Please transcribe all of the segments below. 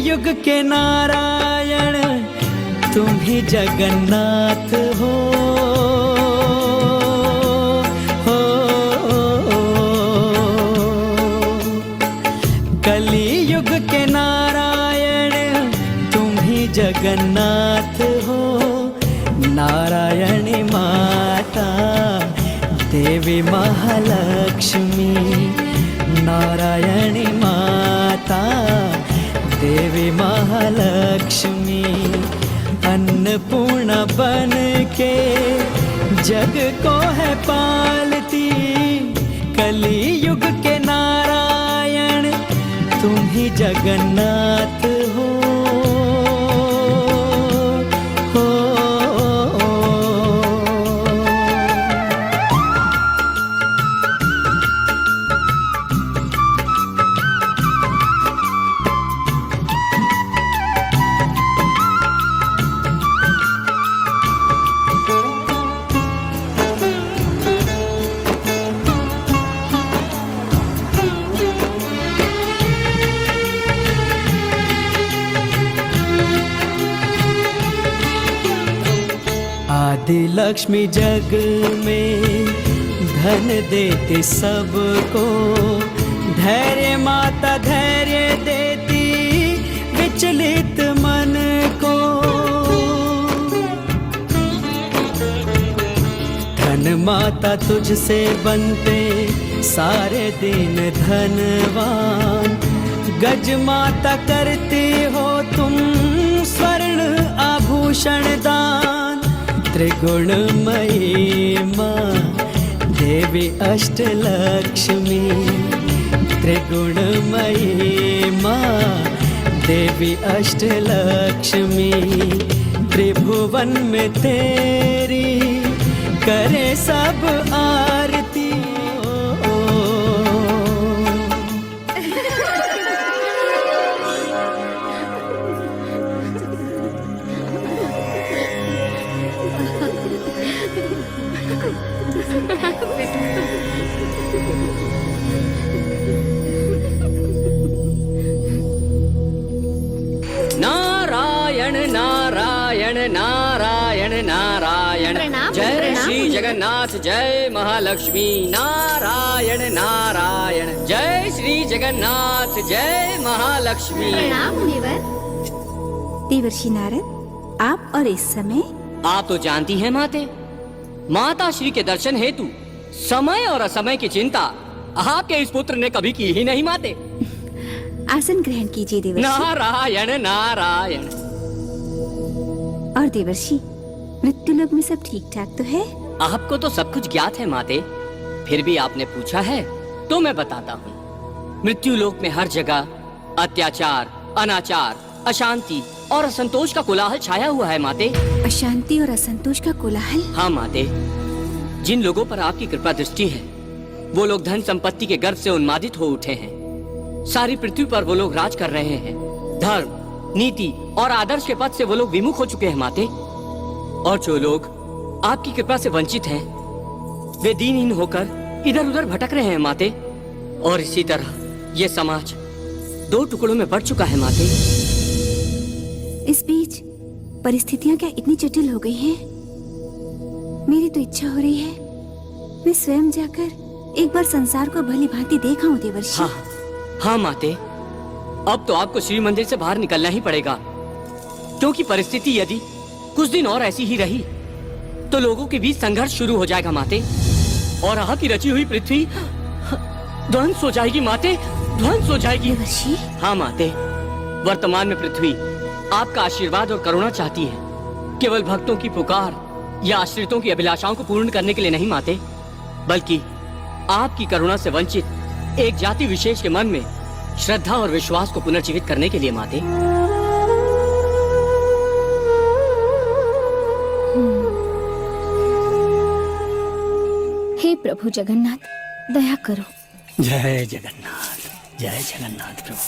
युग के नारायण तुम ही जगन्नाथ हो, कली युग के नारायण तुम ही जगन्नाथ हो। नारायणी माता देवी महालक्ष्मी, नारायणी माता देवी महालक्ष्मी, अन्नपूर्णा बन के जग को है पालती। कली युग के नारायण तुम ही जगन्नाथ हो, आदि लक्ष्मी जग में धन देती सबको। धैर्य माता धैर्य देती विचलित मन को। धन माता तुझसे बनते सारे दिन धनवान। गज माता करती हो तुम स्वर्ण आभूषण दान। त्रिगुणमयी माँ देवी अष्टलक्ष्मी, त्रिगुणमयी माँ देवी अष्टलक्ष्मी। त्रिभुवन में तेरी करे सब आरती। नारायण नारायण नारायण नारायण, जय श्री जगन्नाथ जय महालक्ष्मी। नारायण नारायण जय श्री जगन्नाथ जय महालक्ष्मी। प्रणाम मुनिवर। देवर्षि नारद, आप और इस समय? आप तो जानती हैं माते, माता श्री के दर्शन हेतु समय और असमय की चिंता आपके इस पुत्र ने कभी की ही नहीं माते। आसन ग्रहण कीजिए देवर्षि। नारायण नारायण। और देवर्षि, मृत्युलोक में सब ठीक ठाक तो है? आपको तो सब कुछ ज्ञात है माते, फिर भी आपने पूछा है तो मैं बताता हूँ। मृत्युलोक में हर जगह अत्याचार, अनाचार, अशांति और असंतोष का कोलाहल छाया हुआ है माते। अशांति और असंतोष का कोलाहल? हाँ माते, जिन लोगों पर आपकी कृपा दृष्टि है वो लोग धन संपत्ति के गर्व से उन्मादित हो उठे हैं। सारी पृथ्वी पर वो लोग राज कर रहे हैं। धर्म, नीति और आदर्श के पथ से वो लोग विमुख हो चुके हैं माते। और जो लोग आपकी कृपा से वंचित हैं, वे दीनहीन होकर इधर उधर भटक रहे हैं माते। और इसी तरह ये समाज दो टुकड़ों में बढ़ चुका है माते। इस बीच परिस्थितियां क्या इतनी जटिल हो गई हैं? मेरी तो इच्छा हो रही है मैं स्वयं जाकर एक बार संसार को भली भांति देख आऊं देवर्षि। हाँ हाँ माते, अब तो आपको श्री मंदिर से बाहर निकलना ही पड़ेगा, क्योंकि परिस्थिति यदि कुछ दिन और ऐसी ही रही तो लोगों के बीच संघर्ष शुरू हो जाएगा माते, और आपकी रची हुई पृथ्वी ध्वंस हो जाएगी माते, ध्वंस हो जाएगी। हाँ माते, वर्तमान में पृथ्वी आपका आशीर्वाद और करुणा चाहती है, केवल भक्तों की पुकार या आश्रितों की अभिलाषाओं को पूर्ण करने के लिए नहीं माते, बल्कि आपकी करुणा से वंचित एक जाति विशेष के मन में श्रद्धा और विश्वास को पुनर्जीवित करने के लिए माते। हे प्रभु जगन्नाथ, दया करो। जय जगन्नाथ प्रभु।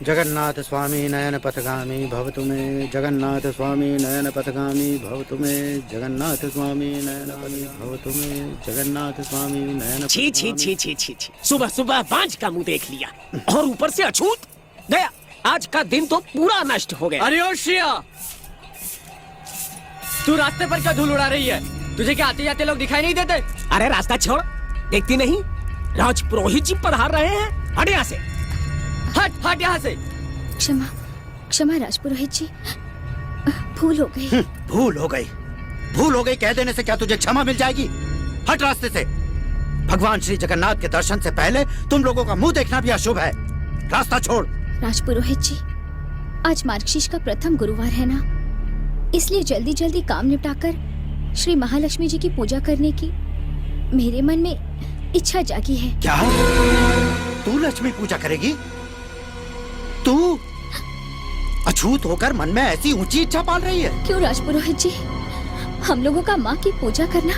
जगन्नाथ स्वामी नयन पथगामी भवतु मे, जगन्नाथ स्वामी नयन पथगामी भवतु मे, जगन्नाथ स्वामी नयन भवतु मे, जगन्नाथ स्वामी नयन। छी छी छी छी छी छी, सुबह सुबह बांझ का मुंह देख लिया और ऊपर से अछूत गया। आज का दिन तो पूरा नष्ट हो गया। अरे ओ श्रेया, तू रास्ते पर क्या धूल उड़ा रही है? तुझे क्या आते जाते लोग दिखाई नहीं देते? अरे रास्ता छोड़, देखती नहीं राज पुरोहित जी पधार रहे हैं। हट यहाँ से, हट हट यहाँ से। क्षमा क्षमा राजपुरोहित जी, भूल हो गई। भूल हो गई, भूल हो गई कह देने से क्या तुझे क्षमा मिल जाएगी? हट रास्ते से। भगवान श्री जगन्नाथ के दर्शन से पहले तुम लोगों का मुंह देखना भी अशुभ है। रास्ता छोड़। राजपुरोहित जी, आज मार्गशीर्ष का प्रथम गुरुवार है ना, इसलिए जल्दी जल्दी काम निपटाकर श्री महालक्ष्मी जी की पूजा करने की मेरे मन में इच्छा जागी है। क्या तू लक्ष्मी पूजा करेगी? तू अछूत होकर मन में ऐसी ऊंची इच्छा पाल रही है? क्यों राजपुरोहित जी, हम लोगों का माँ की पूजा करना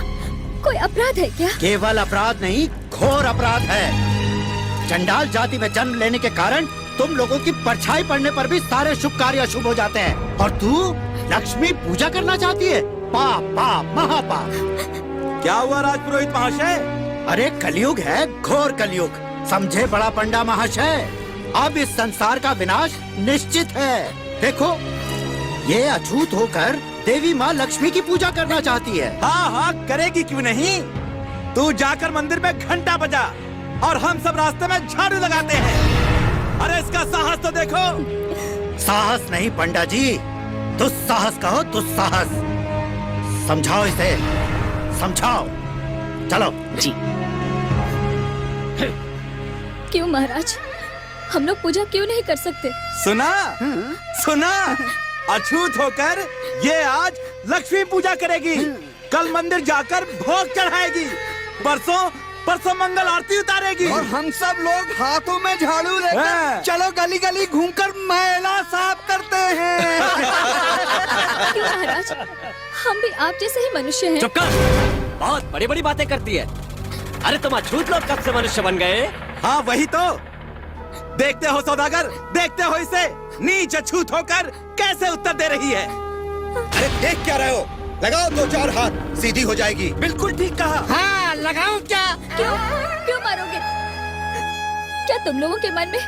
कोई अपराध है क्या? केवल अपराध नहीं, घोर अपराध है। चंडाल जाति में जन्म लेने के कारण तुम लोगों की परछाई पड़ने पर भी सारे शुभ कार्य अशुभ हो जाते हैं, और तू लक्ष्मी पूजा करना चाहती है? पाप पाप महापाप। क्या हुआ राजपुरोहित महाशय? अरे कलयुग है, घोर कलयुग, समझे बड़ा पंडा महाशय। अब इस संसार का विनाश निश्चित है। देखो, ये अछूत होकर देवी माँ लक्ष्मी की पूजा करना चाहती है। हाँ हाँ करेगी, क्यों नहीं। तू जाकर मंदिर में घंटा बजा और हम सब रास्ते में झाड़ू लगाते हैं। अरे इसका साहस तो देखो। साहस नहीं पंडा जी, दुस्साहस कहो, दुस्साहस। समझाओ इसे, समझाओ। चलो जी। क्यों महाराज, हम लोग पूजा क्यों नहीं कर सकते? सुना सुना, अछूत होकर ये आज लक्ष्मी पूजा करेगी, कल मंदिर जाकर भोग चढ़ाएगी, परसों परसों मंगल आरती उतारेगी, और हम सब लोग हाथों में झाड़ू लेकर चलो गली गली घूमकर मैला साफ करते हैं। क्यों महाराज, हम भी आप जैसे ही मनुष्य हैं। चुप कर, बहुत बड़ी बड़ी बातें करती है। अरे तुम अछूत लोग कब से मनुष्य बन गए? हाँ वही तो। देखते हो सौदागर, देखते हो इसे, नीच अछूत होकर कैसे उत्तर दे रही है। अरे देख क्या रहे हो, लगाओ दो चार हाथ, सीधी हो जाएगी। बिल्कुल ठीक कहा। हाँ लगाऊं क्या? क्यों क्यों मारोगे? क्या तुम लोगों के मन में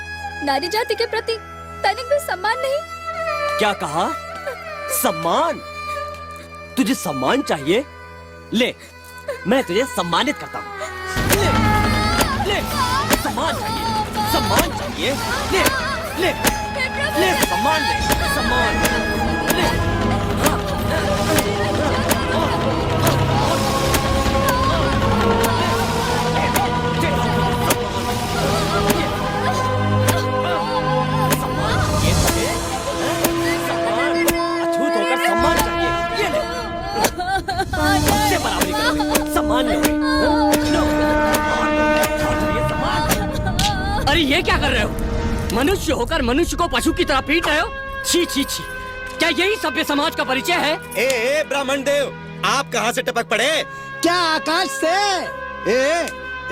नारी जाति के प्रति तनिक भी सम्मान नहीं? क्या कहा? सम्मान? तुझे सम्मान चाहिए? ले, मैं तुझे सम्मानित करता हूँ। ले, ले, सम्मान चाहिए, सम्मान चाहिए। ले, ले, ले, सम्मान ले, सम्मान ले। अछूत होकर सम्मान चाहिए, ये ले। अच्छे बराबरी करो, सम्मान लो। अरे ये क्या कर रहे हो? मनुष्य होकर मनुष्य को पशु की तरह पीट रहे हो? छी छी छी, क्या यही सभ्य समाज का परिचय है? ए ब्राह्मण देव, आप कहाँ से टपक पड़े? क्या आकाश से?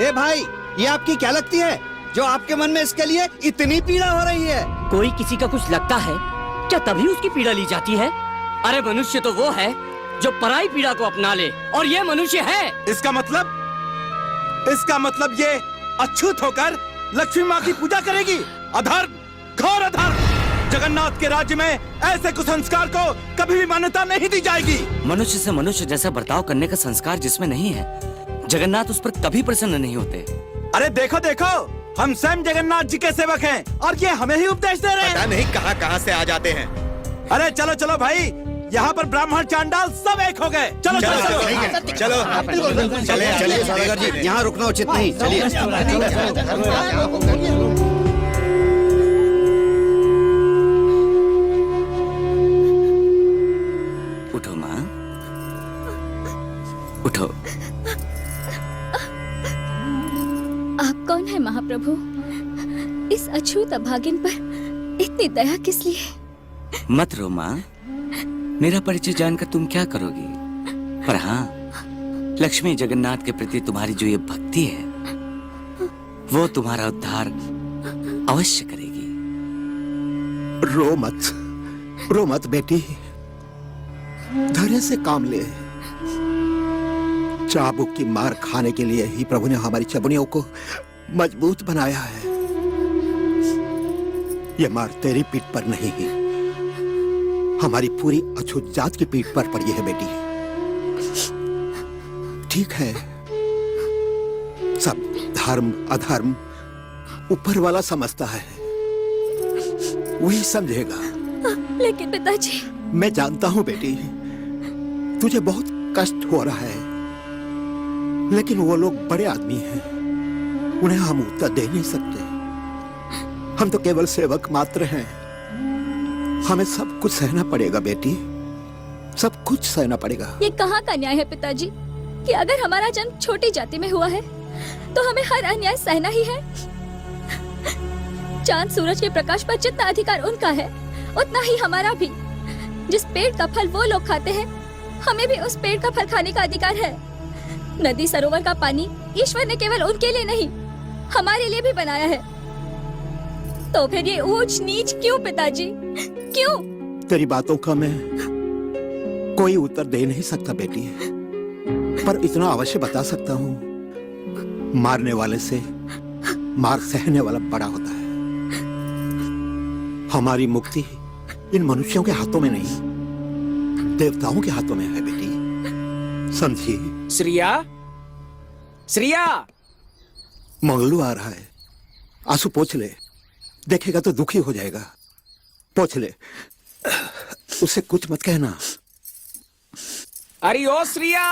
ए भाई, ये आपकी क्या लगती है जो आपके मन में इसके लिए इतनी पीड़ा हो रही है? कोई किसी का कुछ लगता है क्या तभी उसकी पीड़ा ली जाती है? अरे मनुष्य तो वो है जो पराई पीड़ा को अपना ले, और ये मनुष्य है। इसका मतलब ये अछूत होकर लक्ष्मी माँ की पूजा करेगी। अधर्म, घोर अधर्म। जगन्नाथ के राज्य में ऐसे कुसंस्कार को कभी भी मान्यता नहीं दी जाएगी। मनुष्य से मनुष्य जैसा बर्ताव करने का संस्कार जिसमें नहीं है, जगन्नाथ उस पर कभी प्रसन्न नहीं होते। अरे देखो देखो, हम स्वयं जगन्नाथ जी के सेवक हैं और ये हमें ही उपदेश दे रहे हैं। पता नहीं कहाँ से आ जाते हैं। अरे चलो चलो भाई, यहाँ पर ब्राह्मण चांडाल सब एक हो गए। चलो चलो चलो, चलिए सौदागर जी, यहाँ रुकना उचित नहीं। चलिए उठो माँ, उठो। आप कौन है महाप्रभु? इस अछूत अभागिन पर इतनी दया किस लिए? मत रो माँ, मेरा परिचय जानकर तुम क्या करोगी? पर हाँ, लक्ष्मी जगन्नाथ के प्रति तुम्हारी जो ये भक्ति है, वो तुम्हारा उद्धार अवश्य करेगी। रो मत बेटी, धैर्य से काम ले। चाबुक की मार खाने के लिए ही प्रभु ने हमारी चबनियों को मजबूत बनाया है। ये मार तेरी पीठ पर नहीं, हमारी पूरी अछूत जात की पीठ पर पड़ी है बेटी। ठीक है, सब धर्म अधर्म ऊपर वाला समझता है, वही समझेगा। लेकिन पिताजी, मैं जानता हूं बेटी, तुझे बहुत कष्ट हो रहा है, लेकिन वो लोग बड़े आदमी हैं, उन्हें हम उत्तर दे नहीं सकते। हम तो केवल सेवक मात्र हैं। हमें सब कुछ सहना पड़ेगा बेटी, सब कुछ सहना पड़ेगा। ये कहाँ का न्याय है पिताजी कि अगर हमारा जन्म छोटी जाति में हुआ है तो हमें हर अन्याय सहना ही है? चांद सूरज के प्रकाश पर जितना अधिकार उनका है, उतना ही हमारा भी। जिस पेड़ का फल वो लोग खाते हैं, हमें भी उस पेड़ का फल खाने का अधिकार है। नदी सरोवर का पानी ईश्वर ने केवल उनके लिए नहीं, हमारे लिए भी बनाया है। तो फिर ये ऊंच नीच क्यों पिताजी, क्यों? तेरी बातों का मैं कोई उत्तर दे नहीं सकता बेटी, पर इतना अवश्य बता सकता हूँ, मारने वाले से मार सहने वाला बड़ा होता है। हमारी मुक्ति इन मनुष्यों के हाथों में नहीं, देवताओं के हाथों में है बेटी, समझी? श्रिया, श्रिया, मंगलू आ रहा है, आंसू पोंछ ले, देखेगा तो दुखी हो जाएगा। पोंछ ले, उसे कुछ मत कहना। अरे ओ श्रिया,